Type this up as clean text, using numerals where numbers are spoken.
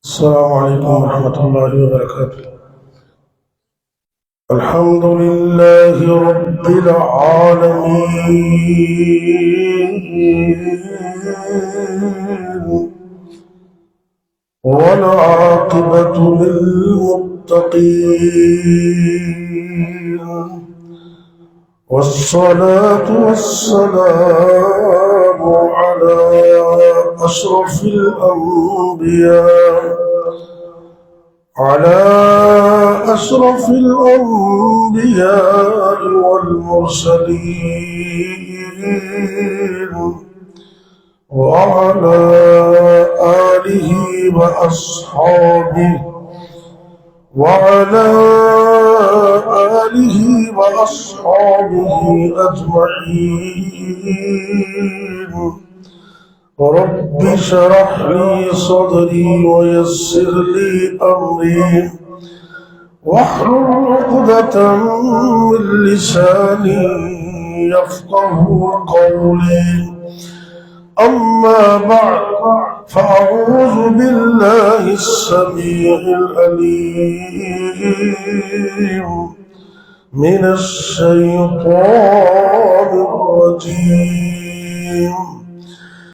السلام عليكم ورحمة الله وبركاته. الحمد لله رب العالمين، والعاقبة للمتقين، والصلاة والسلام على أشرف الأنبياء والمرسلين، وعلى آله وأصحابه أجمعين. رب اشرح لي صدري ويسر لي أمري واحلل عقدة من لساني يفقه قولي. أما بعد، فأعوذ بالله السميع العليم من الشيطان الرجيم.